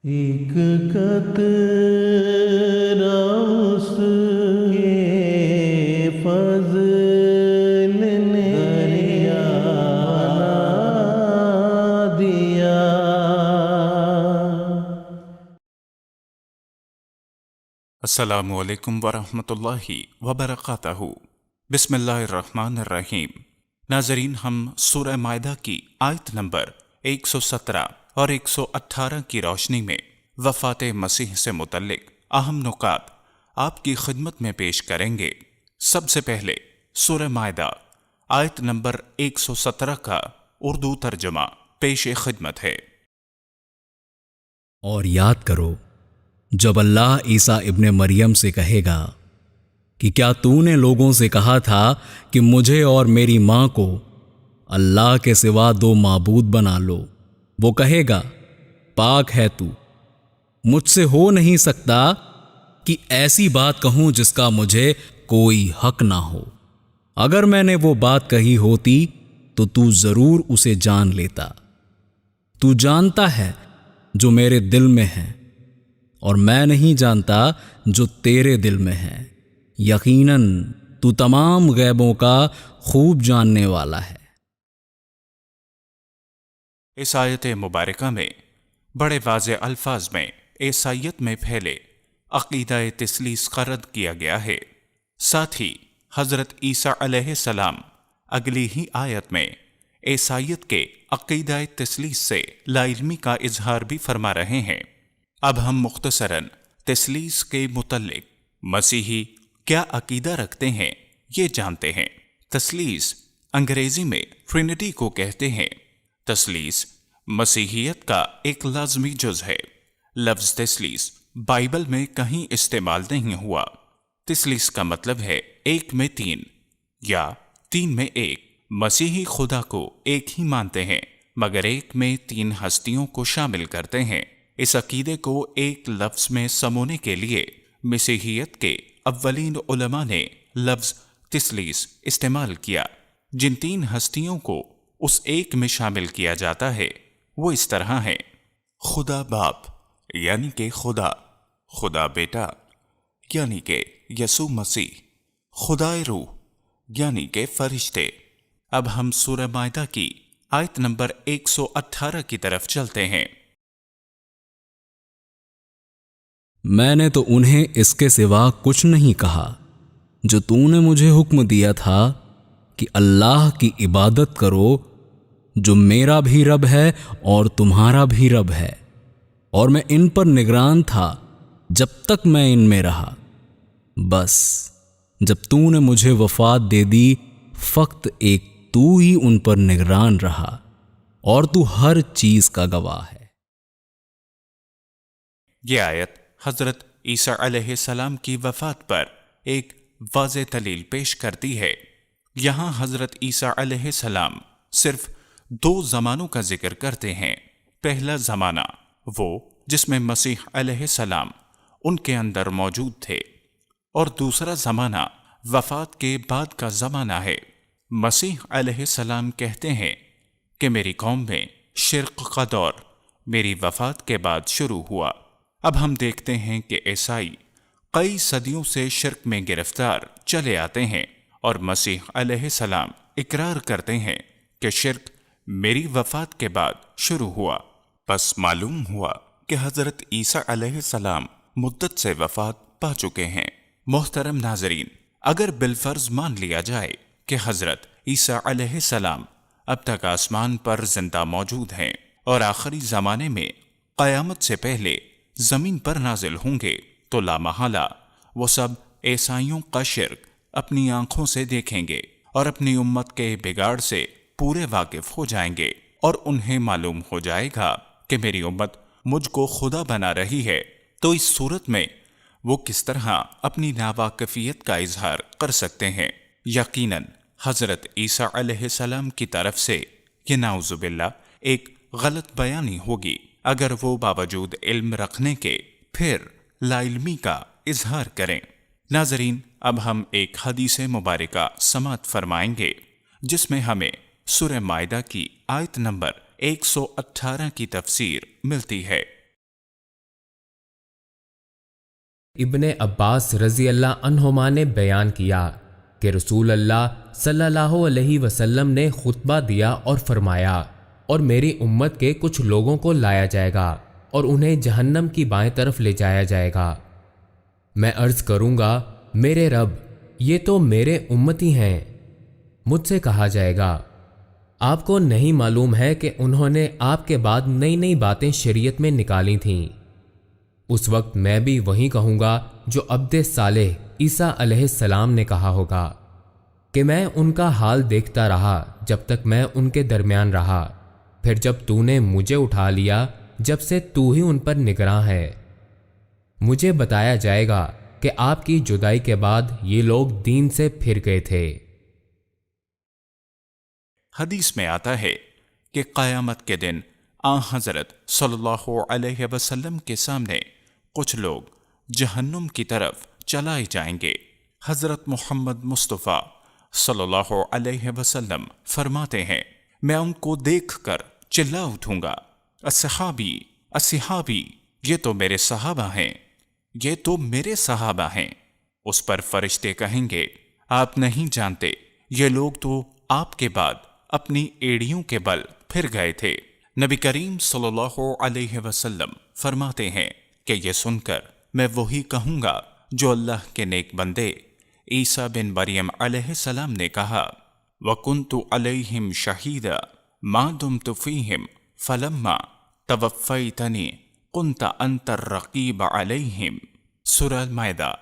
ایک قطرہ اس کے فضل نے دریا بنا دیا۔ السلام علیکم ورحمۃ اللہ وبرکاتہ۔ بسم اللہ الرحمن الرحیم۔ ناظرین، ہم سورہ مائدہ کی آیت نمبر 117 اور 118 کی روشنی میں وفات مسیح سے متعلق اہم نکات آپ کی خدمت میں پیش کریں گے۔ سب سے پہلے سورہ مائدہ آیت نمبر 117 کا اردو ترجمہ پیش خدمت ہے۔ اور یاد کرو جب اللہ عیسیٰ ابن مریم سے کہے گا کہ کیا تو نے لوگوں سے کہا تھا کہ مجھے اور میری ماں کو اللہ کے سوا دو معبود بنا لو؟ وہ کہے گا پاک ہے تو، مجھ سے ہو نہیں سکتا کہ ایسی بات کہوں جس کا مجھے کوئی حق نہ ہو۔ اگر میں نے وہ بات کہی ہوتی تو ضرور اسے جان لیتا۔ تو جانتا ہے جو میرے دل میں ہے، اور میں نہیں جانتا جو تیرے دل میں ہے۔ یقیناً تو تمام غیبوں کا خوب جاننے والا ہے۔ اس آیت مبارکہ میں بڑے واضح الفاظ میں عیسائیت میں پھیلے عقیدہ تثلیث کا رد کیا گیا ہے۔ ساتھ ہی حضرت عیسیٰ علیہ السلام اگلی ہی آیت میں عیسائیت کے عقیدہ تثلیث سے لا علمی کا اظہار بھی فرما رہے ہیں۔ اب ہم مختصراً تثلیث کے متعلق مسیحی کیا عقیدہ رکھتے ہیں یہ جانتے ہیں۔ تثلیث انگریزی میں ٹرینٹی کو کہتے ہیں۔ تثلیث مسیحیت کا ایک لازمی جز ہے۔ لفظ تثلیث بائبل میں کہیں استعمال نہیں ہوا۔ تثلیث کا مطلب ہے ایک میں تین یا تین میں ایک۔ مسیحی خدا کو ایک ہی مانتے ہیں مگر ایک میں تین ہستیوں کو شامل کرتے ہیں۔ اس عقیدے کو ایک لفظ میں سمونے کے لیے مسیحیت کے اولین علماء نے لفظ تثلیث استعمال کیا۔ جن تین ہستیوں کو اس ایک میں شامل کیا جاتا ہے وہ اس طرح ہیں: خدا باپ یعنی کہ خدا، خدا بیٹا یعنی کہ یسوع مسیح، خدا روح یعنی کہ فرشتے۔ اب ہم سورہ مائدہ کی آیت نمبر 118 کی طرف چلتے ہیں۔ میں نے تو انہیں اس کے سوا کچھ نہیں کہا جو تو نے مجھے حکم دیا تھا کہ اللہ کی عبادت کرو، جو میرا بھی رب ہے اور تمہارا بھی رب ہے، اور میں ان پر نگران تھا جب تک میں ان میں رہا۔ بس جب تو نے مجھے وفات دے دی، فقط ایک تو ہی ان پر نگران رہا، اور تو ہر چیز کا گواہ ہے۔ یہ آیت حضرت عیسیٰ علیہ السلام کی وفات پر ایک واضح دلیل پیش کرتی ہے۔ یہاں حضرت عیسیٰ علیہ السلام صرف دو زمانوں کا ذکر کرتے ہیں۔ پہلا زمانہ وہ جس میں مسیح علیہ السلام ان کے اندر موجود تھے، اور دوسرا زمانہ وفات کے بعد کا زمانہ ہے۔ مسیح علیہ السلام کہتے ہیں کہ میری قوم میں شرک کا دور میری وفات کے بعد شروع ہوا۔ اب ہم دیکھتے ہیں کہ عیسائی کئی صدیوں سے شرک میں گرفتار چلے آتے ہیں، اور مسیح علیہ السلام اقرار کرتے ہیں کہ شرک میری وفات کے بعد شروع ہوا۔ پس معلوم ہوا کہ حضرت عیسیٰ علیہ السلام مدت سے وفات پا چکے ہیں۔ محترم ناظرین، اگر بالفرض مان لیا جائے کہ حضرت عیسیٰ علیہ السلام اب تک آسمان پر زندہ موجود ہیں اور آخری زمانے میں قیامت سے پہلے زمین پر نازل ہوں گے، تو لامحالہ وہ سب عیسائیوں کا شرک اپنی آنکھوں سے دیکھیں گے اور اپنی امت کے بگاڑ سے پورے واقف ہو جائیں گے، اور انہیں معلوم ہو جائے گا کہ میری امت مجھ کو خدا بنا رہی ہے۔ تو اس صورت میں وہ کس طرح اپنی ناواقفیت کا اظہار کر سکتے ہیں؟ یقیناً حضرت عیسیٰ علیہ السلام کی طرف سے یہ نعوذ باللہ ایک غلط بیانی ہوگی اگر وہ باوجود علم رکھنے کے پھر لا علمی کا اظہار کریں۔ ناظرین، اب ہم ایک حدیث مبارکہ سماعت فرمائیں گے جس میں ہمیں سورہ مائدہ کی آیت نمبر 118 کی تفسیر ملتی ہے۔ ابن عباس رضی اللہ عنہما نے بیان کیا کہ رسول اللہ صلی اللہ علیہ وسلم نے خطبہ دیا اور فرمایا، اور میری امت کے کچھ لوگوں کو لایا جائے گا اور انہیں جہنم کی بائیں طرف لے جایا جائے گا۔ میں عرض کروں گا، میرے رب، یہ تو میرے امتی ہیں۔ مجھ سے کہا جائے گا، آپ کو نہیں معلوم ہے کہ انہوں نے آپ کے بعد نئی نئی باتیں شریعت میں نکالی تھیں۔ اس وقت میں بھی وہی کہوں گا جو عبد صالح عیسیٰ علیہ السلام نے کہا ہوگا کہ میں ان کا حال دیکھتا رہا جب تک میں ان کے درمیان رہا، پھر جب تو نے مجھے اٹھا لیا، جب سے تو ہی ان پر نگراں ہے۔ مجھے بتایا جائے گا کہ آپ کی جدائی کے بعد یہ لوگ دین سے پھر گئے تھے۔ حدیث میں آتا ہے کہ قیامت کے دن آن حضرت صلی اللہ علیہ وسلم کے سامنے کچھ لوگ جہنم کی طرف چلائے جائیں گے۔ حضرت محمد مصطفیٰ صلی اللہ علیہ وسلم فرماتے ہیں، میں ان کو دیکھ کر چلا اٹھوں گا، اصحابی اصحابی، یہ تو میرے صحابہ ہیں، یہ تو میرے صحابہ ہیں۔ اس پر فرشتے کہیں گے، آپ نہیں جانتے، یہ لوگ تو آپ کے بعد اپنی ایڑیوں کے بل پھر گئے تھے۔ نبی کریم صلی اللہ علیہ وسلم فرماتے ہیں کہ یہ سن کر میں وہی کہوں گا جو اللہ کے نیک بندے عیسیٰ بن مریم علیہ السلام نے کہا، وَكُنْتُ عَلَيْهِمْ شَهِيدًا مَا دُمْتُ فِيهِمْ فَلَمَّا تَوَفَّيْتَنِي كُنْتَ أَنْتَ الرَّقِيبَ عَلَيْهِمْ۔ سورہ المائدہ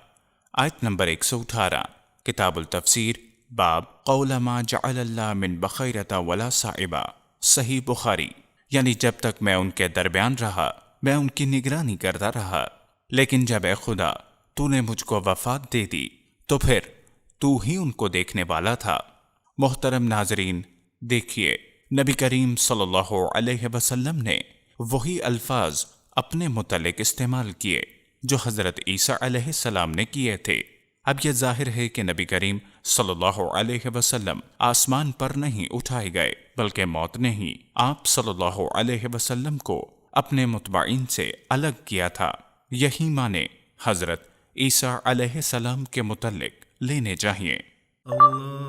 آیت نمبر 118، کتاب التفسیر، باب قول ما جعل اللہ من بخیرۃ ولا صائبہ، صحیح بخاری۔ یعنی جب تک میں ان کے درمیان رہا میں ان کی نگرانی کرتا رہا، لیکن جب اے خدا تو نے مجھ کو وفات دے دی تو پھر تو ہی ان کو دیکھنے والا تھا۔ محترم ناظرین، دیکھیے نبی کریم صلی اللہ علیہ وسلم نے وہی الفاظ اپنے متعلق استعمال کیے جو حضرت عیسیٰ علیہ السلام نے کیے تھے۔ اب یہ ظاہر ہے کہ نبی کریم صلی اللہ علیہ وسلم آسمان پر نہیں اٹھائے گئے، بلکہ موت نے ہی آپ صلی اللہ علیہ وسلم کو اپنے متبعین سے الگ کیا تھا۔ یہی معنی حضرت عیسیٰ علیہ السلام کے متعلق لینے چاہیے۔ اللہ